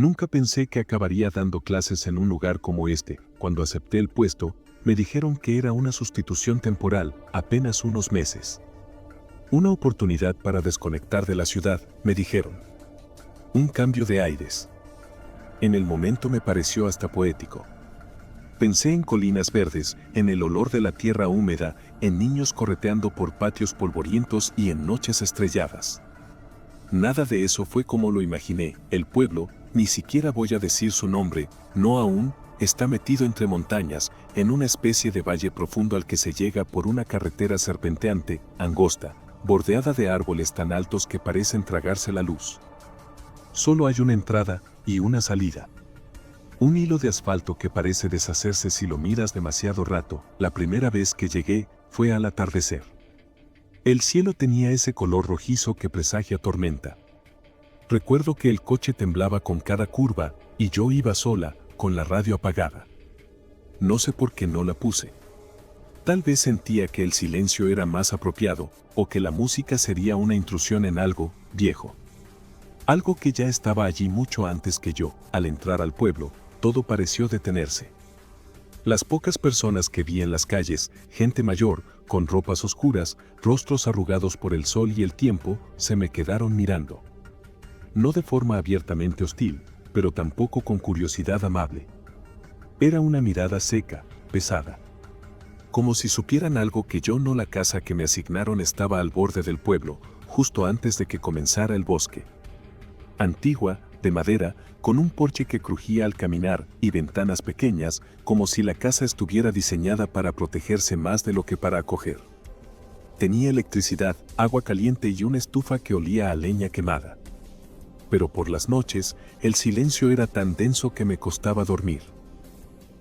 Nunca pensé que acabaría dando clases en un lugar como este. Cuando acepté el puesto, me dijeron que era una sustitución temporal, apenas unos meses. Una oportunidad para desconectar de la ciudad, me dijeron. Un cambio de aires. En el momento me pareció hasta poético. Pensé en colinas verdes, en el olor de la tierra húmeda, en niños correteando por patios polvorientos y en noches estrelladas. Nada de eso fue como lo imaginé. El pueblo, ni siquiera voy a decir su nombre, no aún, está metido entre montañas, en una especie de valle profundo al que se llega por una carretera serpenteante, angosta, bordeada de árboles tan altos que parecen tragarse la luz. Solo hay una entrada y una salida. Un hilo de asfalto que parece deshacerse si lo miras demasiado rato. La primera vez que llegué fue al atardecer. El cielo tenía ese color rojizo que presagia tormenta. Recuerdo que el coche temblaba con cada curva y yo iba sola, con la radio apagada. No sé por qué no la puse. Tal vez sentía que el silencio era más apropiado, o que la música sería una intrusión en algo viejo. Algo que ya estaba allí mucho antes que yo. Al entrar al pueblo, todo pareció detenerse. Las pocas personas que vi en las calles, gente mayor, con ropas oscuras, rostros arrugados por el sol y el tiempo, se me quedaron mirando. No de forma abiertamente hostil, pero tampoco con curiosidad amable. Era una mirada seca, pesada. Como si supieran algo que yo no. La casa que me asignaron estaba al borde del pueblo, justo antes de que comenzara el bosque. Antigua, de madera, con un porche que crujía al caminar y ventanas pequeñas, como si la casa estuviera diseñada para protegerse más de lo que para acoger. Tenía electricidad, agua caliente y una estufa que olía a leña quemada. Pero por las noches, el silencio era tan denso que me costaba dormir.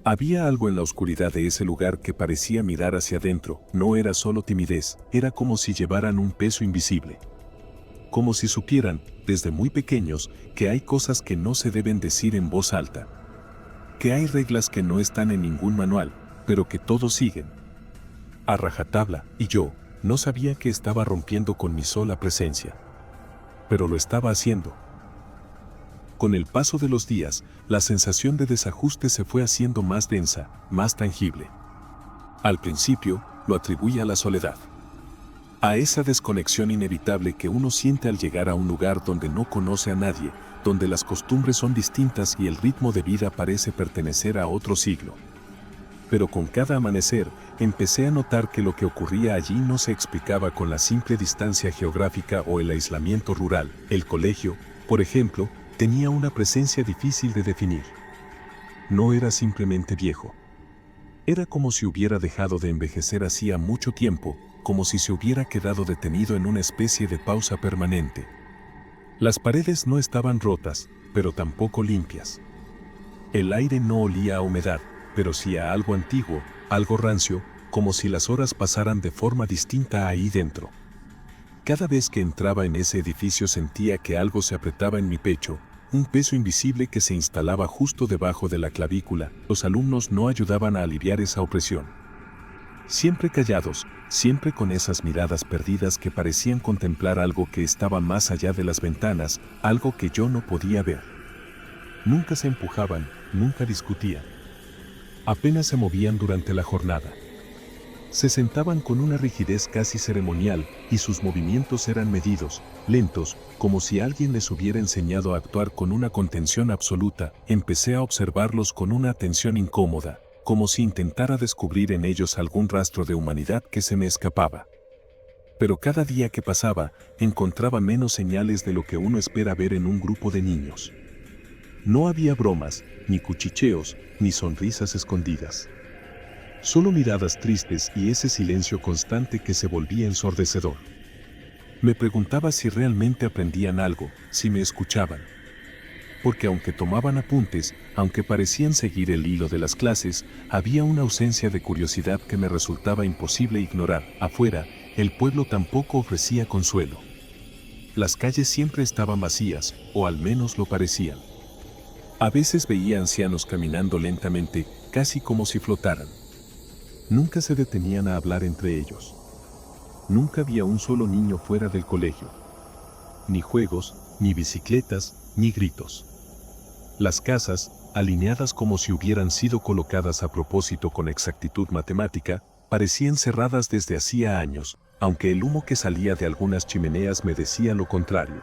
Había algo en la oscuridad de ese lugar que parecía mirar hacia adentro. No era solo timidez, era como si llevaran un peso invisible. Como si supieran, desde muy pequeños, que hay cosas que no se deben decir en voz alta. Que hay reglas que no están en ningún manual, pero que todos siguen. A rajatabla, y yo, no sabía que estaba rompiendo con mi sola presencia. Pero lo estaba haciendo. Con el paso de los días, la sensación de desajuste se fue haciendo más densa, más tangible. Al principio, lo atribuí a la soledad. A esa desconexión inevitable que uno siente al llegar a un lugar donde no conoce a nadie, donde las costumbres son distintas y el ritmo de vida parece pertenecer a otro siglo. Pero con cada amanecer, empecé a notar que lo que ocurría allí no se explicaba con la simple distancia geográfica o el aislamiento rural. El colegio, por ejemplo, tenía una presencia difícil de definir. No era simplemente viejo. Era como si hubiera dejado de envejecer hacía mucho tiempo, como si se hubiera quedado detenido en una especie de pausa permanente. Las paredes no estaban rotas, pero tampoco limpias. El aire no olía a humedad, pero sí a algo antiguo, algo rancio, como si las horas pasaran de forma distinta ahí dentro. Cada vez que entraba en ese edificio sentía que algo se apretaba en mi pecho, un peso invisible que se instalaba justo debajo de la clavícula. Los alumnos no ayudaban a aliviar esa opresión. Siempre callados, siempre con esas miradas perdidas que parecían contemplar algo que estaba más allá de las ventanas, algo que yo no podía ver. Nunca se empujaban, nunca discutían. Apenas se movían durante la jornada. Se sentaban con una rigidez casi ceremonial y sus movimientos eran medidos, lentos, como si alguien les hubiera enseñado a actuar con una contención absoluta. Empecé a observarlos con una atención incómoda, como si intentara descubrir en ellos algún rastro de humanidad que se me escapaba. Pero cada día que pasaba, encontraba menos señales de lo que uno espera ver en un grupo de niños. No había bromas, ni cuchicheos, ni sonrisas escondidas. Solo miradas tristes y ese silencio constante que se volvía ensordecedor. Me preguntaba si realmente aprendían algo, si me escuchaban. Porque aunque tomaban apuntes, aunque parecían seguir el hilo de las clases, había una ausencia de curiosidad que me resultaba imposible ignorar. Afuera, el pueblo tampoco ofrecía consuelo. Las calles siempre estaban vacías, o al menos lo parecían. A veces veía ancianos caminando lentamente, casi como si flotaran. Nunca se detenían a hablar entre ellos. Nunca había un solo niño fuera del colegio. Ni juegos, ni bicicletas, ni gritos. Las casas, alineadas como si hubieran sido colocadas a propósito con exactitud matemática, parecían cerradas desde hacía años, aunque el humo que salía de algunas chimeneas me decía lo contrario.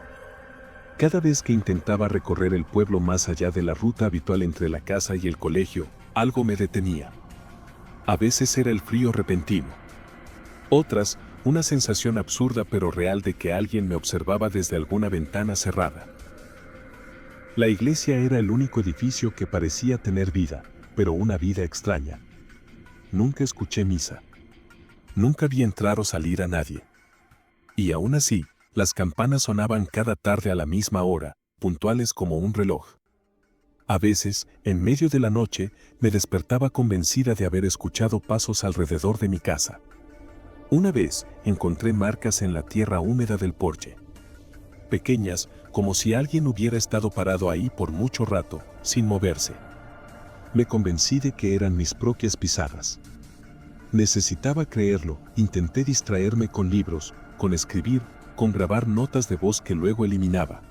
Cada vez que intentaba recorrer el pueblo más allá de la ruta habitual entre la casa y el colegio, algo me detenía. A veces era el frío repentino. Otras, una sensación absurda pero real de que alguien me observaba desde alguna ventana cerrada. La iglesia era el único edificio que parecía tener vida, pero una vida extraña. Nunca escuché misa. Nunca vi entrar o salir a nadie. Y aún así, las campanas sonaban cada tarde a la misma hora, puntuales como un reloj. A veces, en medio de la noche, me despertaba convencida de haber escuchado pasos alrededor de mi casa. Una vez, encontré marcas en la tierra húmeda del porche. Pequeñas, como si alguien hubiera estado parado ahí por mucho rato, sin moverse. Me convencí de que eran mis propias pisadas. Necesitaba creerlo, intenté distraerme con libros, con escribir, con grabar notas de voz que luego eliminaba.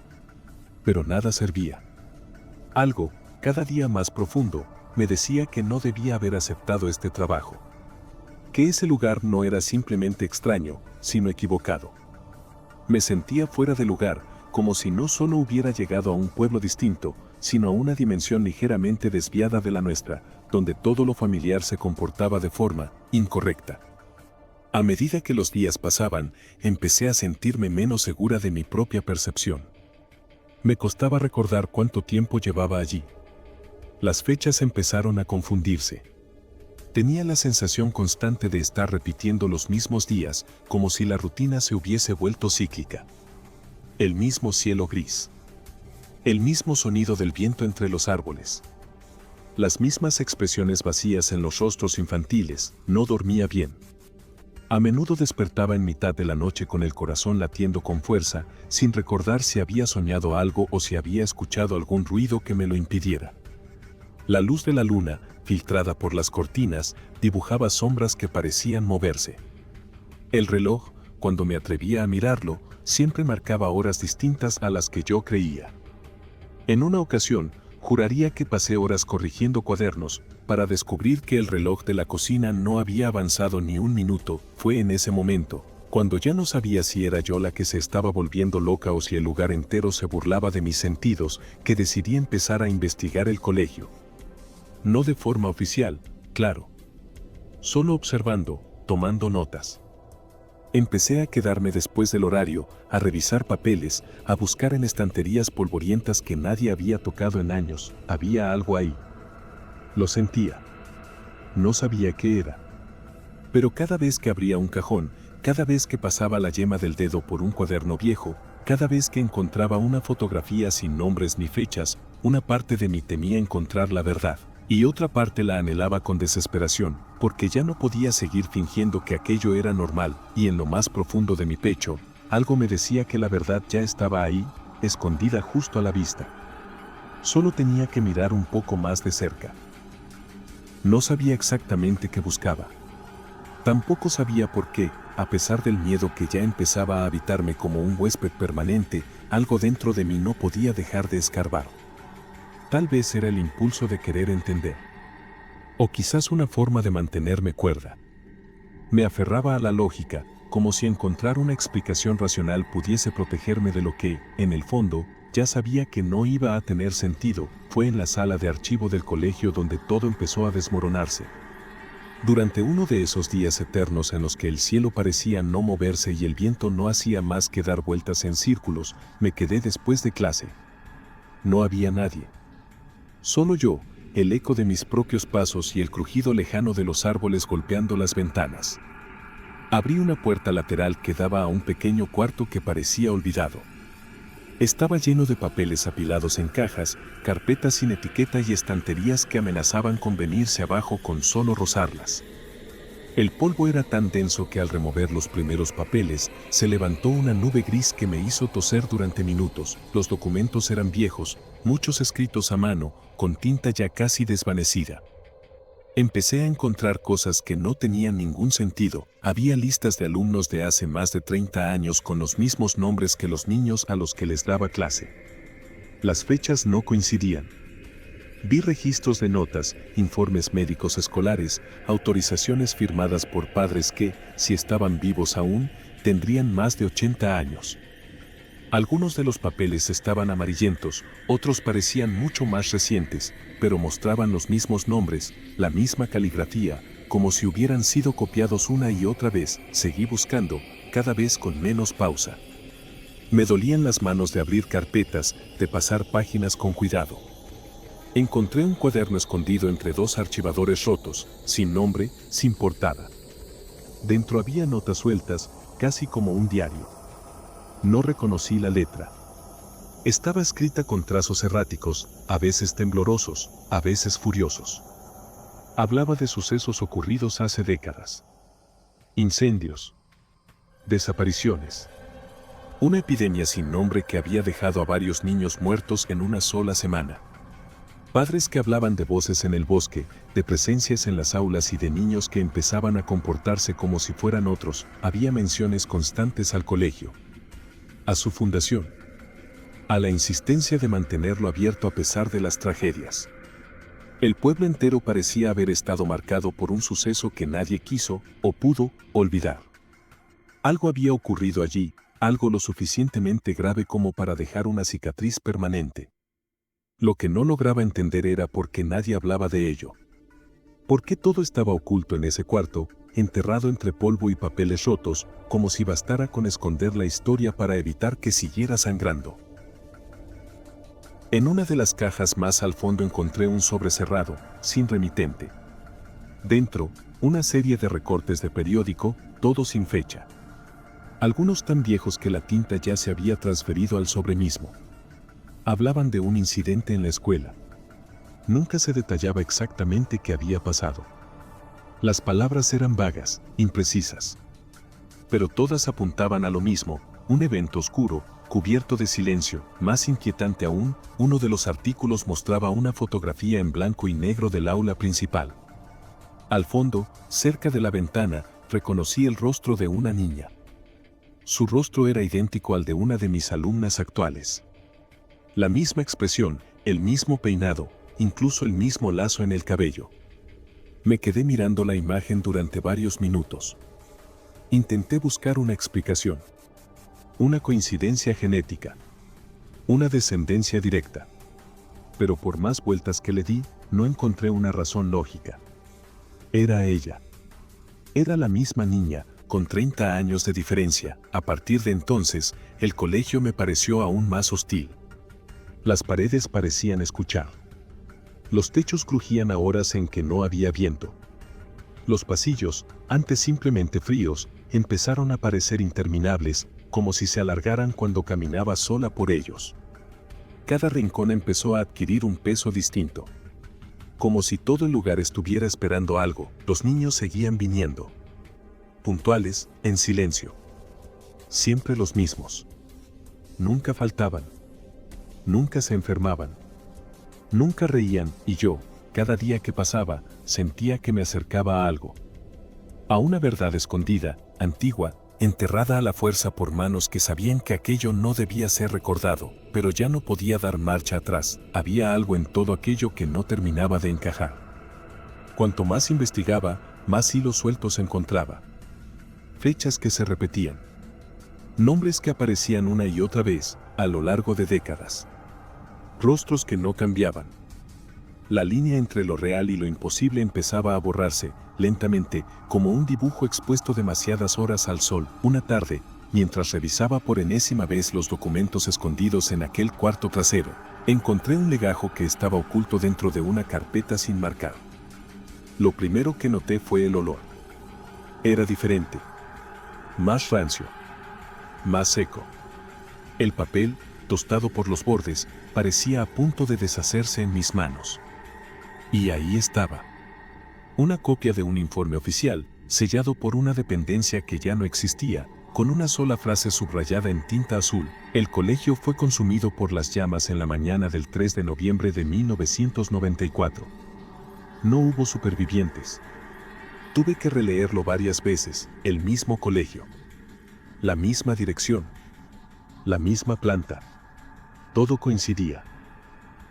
Pero nada servía. Algo, cada día más profundo, me decía que no debía haber aceptado este trabajo. Que ese lugar no era simplemente extraño, sino equivocado. Me sentía fuera de lugar, como si no solo hubiera llegado a un pueblo distinto, sino a una dimensión ligeramente desviada de la nuestra, donde todo lo familiar se comportaba de forma incorrecta. A medida que los días pasaban, empecé a sentirme menos segura de mi propia percepción. Me costaba recordar cuánto tiempo llevaba allí. Las fechas empezaron a confundirse. Tenía la sensación constante de estar repitiendo los mismos días, como si la rutina se hubiese vuelto cíclica. El mismo cielo gris. El mismo sonido del viento entre los árboles. Las mismas expresiones vacías en los rostros infantiles. No dormía bien. A menudo despertaba en mitad de la noche con el corazón latiendo con fuerza, sin recordar si había soñado algo o si había escuchado algún ruido que me lo impidiera. La luz de la luna, filtrada por las cortinas, dibujaba sombras que parecían moverse. El reloj, cuando me atrevía a mirarlo, siempre marcaba horas distintas a las que yo creía. En una ocasión, juraría que pasé horas corrigiendo cuadernos, para descubrir que el reloj de la cocina no había avanzado ni un minuto. Fue en ese momento, cuando ya no sabía si era yo la que se estaba volviendo loca o si el lugar entero se burlaba de mis sentidos, que decidí empezar a investigar el colegio. No de forma oficial, claro. Solo observando, tomando notas. Empecé a quedarme después del horario, a revisar papeles, a buscar en estanterías polvorientas que nadie había tocado en años. Había algo ahí. Lo sentía. No sabía qué era. Pero cada vez que abría un cajón, cada vez que pasaba la yema del dedo por un cuaderno viejo, cada vez que encontraba una fotografía sin nombres ni fechas, una parte de mí temía encontrar la verdad. Y otra parte la anhelaba con desesperación, porque ya no podía seguir fingiendo que aquello era normal, y en lo más profundo de mi pecho, algo me decía que la verdad ya estaba ahí, escondida justo a la vista. Solo tenía que mirar un poco más de cerca. No sabía exactamente qué buscaba. Tampoco sabía por qué, a pesar del miedo que ya empezaba a habitarme como un huésped permanente, algo dentro de mí no podía dejar de escarbar. Tal vez era el impulso de querer entender. O quizás una forma de mantenerme cuerda. Me aferraba a la lógica, como si encontrar una explicación racional pudiese protegerme de lo que, en el fondo, ya sabía que no iba a tener sentido. Fue en la sala de archivo del colegio donde todo empezó a desmoronarse. Durante uno de esos días eternos en los que el cielo parecía no moverse y el viento no hacía más que dar vueltas en círculos, me quedé después de clase. No había nadie. Solo yo, el eco de mis propios pasos y el crujido lejano de los árboles golpeando las ventanas. Abrí una puerta lateral que daba a un pequeño cuarto que parecía olvidado. Estaba lleno de papeles apilados en cajas, carpetas sin etiqueta y estanterías que amenazaban con venirse abajo con solo rozarlas. El polvo era tan denso que al remover los primeros papeles, se levantó una nube gris que me hizo toser durante minutos. Los documentos eran viejos, muchos escritos a mano, con tinta ya casi desvanecida. Empecé a encontrar cosas que no tenían ningún sentido. Había listas de alumnos de hace más de 30 años con los mismos nombres que los niños a los que les daba clase. Las fechas no coincidían. Vi registros de notas, informes médicos escolares, autorizaciones firmadas por padres que, si estaban vivos aún, tendrían más de 80 años. Algunos de los papeles estaban amarillentos, otros parecían mucho más recientes, pero mostraban los mismos nombres, la misma caligrafía, como si hubieran sido copiados una y otra vez. Seguí buscando, cada vez con menos pausa. Me dolían las manos de abrir carpetas, de pasar páginas con cuidado. Encontré un cuaderno escondido entre dos archivadores rotos, sin nombre, sin portada. Dentro había notas sueltas, casi como un diario. No reconocí la letra. Estaba escrita con trazos erráticos, a veces temblorosos, a veces furiosos. Hablaba de sucesos ocurridos hace décadas. Incendios. Desapariciones. Una epidemia sin nombre que había dejado a varios niños muertos en una sola semana. Padres que hablaban de voces en el bosque, de presencias en las aulas y de niños que empezaban a comportarse como si fueran otros. Había menciones constantes al colegio, a su fundación, a la insistencia de mantenerlo abierto a pesar de las tragedias. El pueblo entero parecía haber estado marcado por un suceso que nadie quiso o pudo olvidar. Algo había ocurrido allí, algo lo suficientemente grave como para dejar una cicatriz permanente. Lo que no lograba entender era por qué nadie hablaba de ello. ¿Por qué todo estaba oculto en ese cuarto, enterrado entre polvo y papeles rotos, como si bastara con esconder la historia para evitar que siguiera sangrando? En una de las cajas más al fondo encontré un sobre cerrado, sin remitente. Dentro, una serie de recortes de periódico, todos sin fecha. Algunos tan viejos que la tinta ya se había transferido al sobre mismo. Hablaban de un incidente en la escuela. Nunca se detallaba exactamente qué había pasado. Las palabras eran vagas, imprecisas. Pero todas apuntaban a lo mismo, un evento oscuro, cubierto de silencio. Más inquietante aún, uno de los artículos mostraba una fotografía en blanco y negro del aula principal. Al fondo, cerca de la ventana, reconocí el rostro de una niña. Su rostro era idéntico al de una de mis alumnas actuales. La misma expresión, el mismo peinado, incluso el mismo lazo en el cabello. Me quedé mirando la imagen durante varios minutos. Intenté buscar una explicación. Una coincidencia genética. Una descendencia directa. Pero por más vueltas que le di, no encontré una razón lógica. Era ella. Era la misma niña, con 30 años de diferencia. A partir de entonces, el colegio me pareció aún más hostil. Las paredes parecían escuchar. Los techos crujían a horas en que no había viento. Los pasillos, antes simplemente fríos, empezaron a parecer interminables, como si se alargaran cuando caminaba sola por ellos. Cada rincón empezó a adquirir un peso distinto. Como si todo el lugar estuviera esperando algo. Los niños seguían viniendo. Puntuales, en silencio. Siempre los mismos. Nunca faltaban. Nunca se enfermaban. Nunca reían, y yo, cada día que pasaba, sentía que me acercaba a algo. A una verdad escondida, antigua, enterrada a la fuerza por manos que sabían que aquello no debía ser recordado, pero ya no podía dar marcha atrás. Había algo en todo aquello que no terminaba de encajar. Cuanto más investigaba, más hilos sueltos encontraba. Fechas que se repetían. Nombres que aparecían una y otra vez, a lo largo de décadas. Rostros que no cambiaban. La línea entre lo real y lo imposible empezaba a borrarse, lentamente, como un dibujo expuesto demasiadas horas al sol. Una tarde, mientras revisaba por enésima vez los documentos escondidos en aquel cuarto trasero, encontré un legajo que estaba oculto dentro de una carpeta sin marcar. Lo primero que noté fue el olor. Era diferente. Más rancio. Más seco. El papel, tostado por los bordes, parecía a punto de deshacerse en mis manos. Y ahí estaba. Una copia de un informe oficial, sellado por una dependencia que ya no existía, con una sola frase subrayada en tinta azul. El colegio fue consumido por las llamas en la mañana del 3 de noviembre de 1994. No hubo supervivientes. Tuve que releerlo varias veces, el mismo colegio. La misma dirección. La misma planta. Todo coincidía.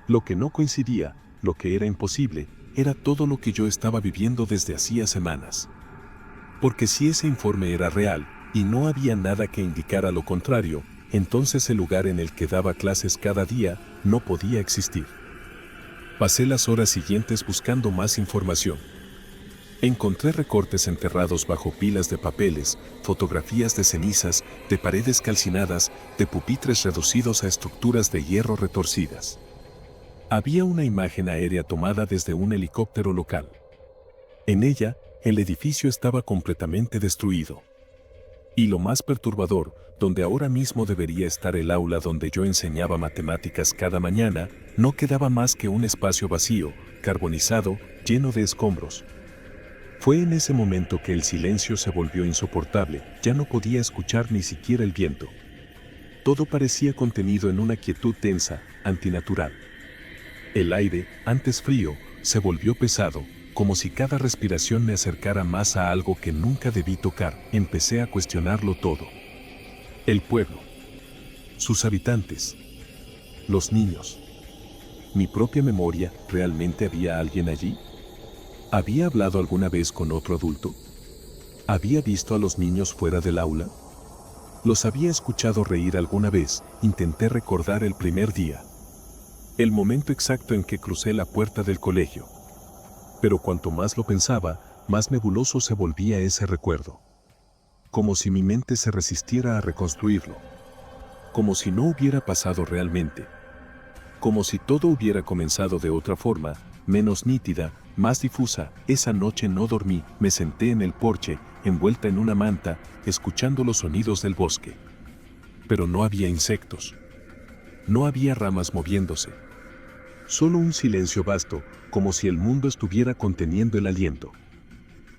Lo que no coincidía, lo que era imposible, era todo lo que yo estaba viviendo desde hacía semanas. Porque si ese informe era real, y no había nada que indicara lo contrario, entonces el lugar en el que daba clases cada día no podía existir. Pasé las horas siguientes buscando más información. Encontré recortes enterrados bajo pilas de papeles, fotografías de cenizas, de paredes calcinadas, de pupitres reducidos a estructuras de hierro retorcidas. Había una imagen aérea tomada desde un helicóptero local. En ella, el edificio estaba completamente destruido. Y lo más perturbador, donde ahora mismo debería estar el aula donde yo enseñaba matemáticas cada mañana, no quedaba más que un espacio vacío, carbonizado, lleno de escombros. Fue en ese momento que el silencio se volvió insoportable, ya no podía escuchar ni siquiera el viento. Todo parecía contenido en una quietud tensa, antinatural. El aire, antes frío, se volvió pesado, como si cada respiración me acercara más a algo que nunca debí tocar. Empecé a cuestionarlo todo. El pueblo, sus habitantes, los niños. Mi propia memoria, ¿realmente había alguien allí? ¿Había hablado alguna vez con otro adulto? ¿Había visto a los niños fuera del aula? ¿Los había escuchado reír alguna vez? Intenté recordar el primer día. El momento exacto en que crucé la puerta del colegio. Pero cuanto más lo pensaba, más nebuloso se volvía ese recuerdo. Como si mi mente se resistiera a reconstruirlo. Como si no hubiera pasado realmente. Como si todo hubiera comenzado de otra forma, menos nítida, más difusa. Esa noche no dormí, me senté en el porche, envuelta en una manta, escuchando los sonidos del bosque. Pero no había insectos. No había ramas moviéndose. Solo un silencio vasto, como si el mundo estuviera conteniendo el aliento.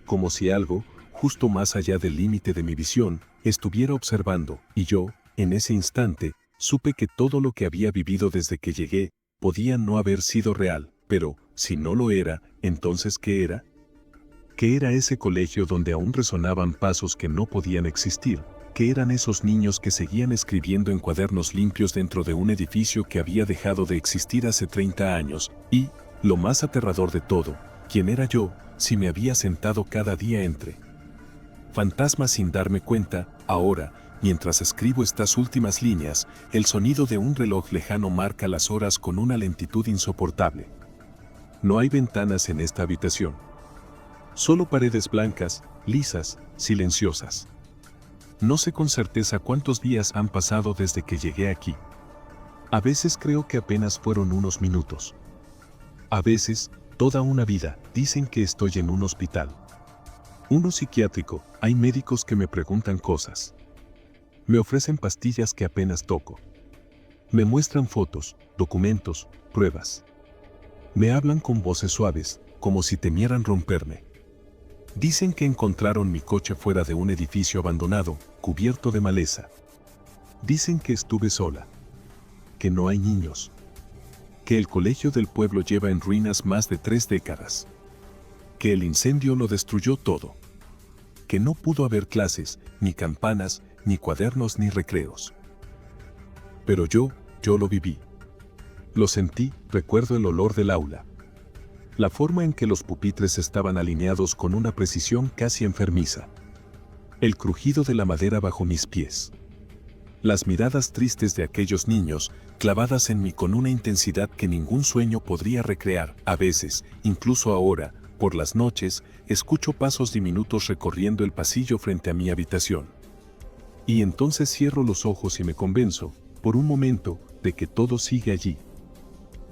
Como si algo, justo más allá del límite de mi visión, estuviera observando, y yo, en ese instante, supe que todo lo que había vivido desde que llegué, podía no haber sido real, pero, si no lo era, entonces ¿qué era? ¿Qué era ese colegio donde aún resonaban pasos que no podían existir? ¿Qué eran esos niños que seguían escribiendo en cuadernos limpios dentro de un edificio que había dejado de existir hace 30 años? Y, lo más aterrador de todo, ¿quién era yo, si me había sentado cada día entre fantasmas sin darme cuenta? Ahora, mientras escribo estas últimas líneas, el sonido de un reloj lejano marca las horas con una lentitud insoportable. No hay ventanas en esta habitación. Solo paredes blancas, lisas, silenciosas. No sé con certeza cuántos días han pasado desde que llegué aquí. A veces creo que apenas fueron unos minutos. A veces, toda una vida. Dicen que estoy en un hospital. Uno psiquiátrico. Hay médicos que me preguntan cosas. Me ofrecen pastillas que apenas toco. Me muestran fotos, documentos, pruebas. Me hablan con voces suaves, como si temieran romperme. Dicen que encontraron mi coche fuera de un edificio abandonado, cubierto de maleza. Dicen que estuve sola. Que no hay niños. Que el colegio del pueblo lleva en ruinas más de 3 décadas. Que el incendio lo destruyó todo. Que no pudo haber clases, ni campanas, ni cuadernos, ni recreos. Pero yo lo viví. Lo sentí, recuerdo el olor del aula. La forma en que los pupitres estaban alineados con una precisión casi enfermiza. El crujido de la madera bajo mis pies. Las miradas tristes de aquellos niños, clavadas en mí con una intensidad que ningún sueño podría recrear. A veces, incluso ahora, por las noches, escucho pasos diminutos recorriendo el pasillo frente a mi habitación. Y entonces cierro los ojos y me convenzo, por un momento, de que todo sigue allí.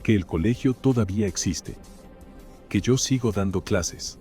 Que el colegio todavía existe. Que yo sigo dando clases.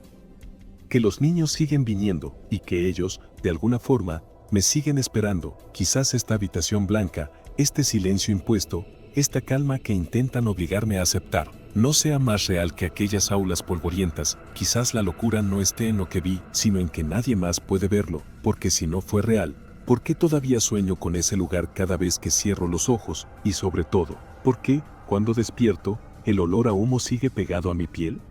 Que los niños siguen viniendo y que ellos, de alguna forma, me siguen esperando. Quizás esta habitación blanca, este silencio impuesto, esta calma que intentan obligarme a aceptar, no sea más real que aquellas aulas polvorientas. Quizás la locura no esté en lo que vi, sino en que nadie más puede verlo, porque si no fue real, ¿por qué todavía sueño con ese lugar cada vez que cierro los ojos? Y sobre todo, ¿por qué, cuando despierto, el olor a humo sigue pegado a mi piel?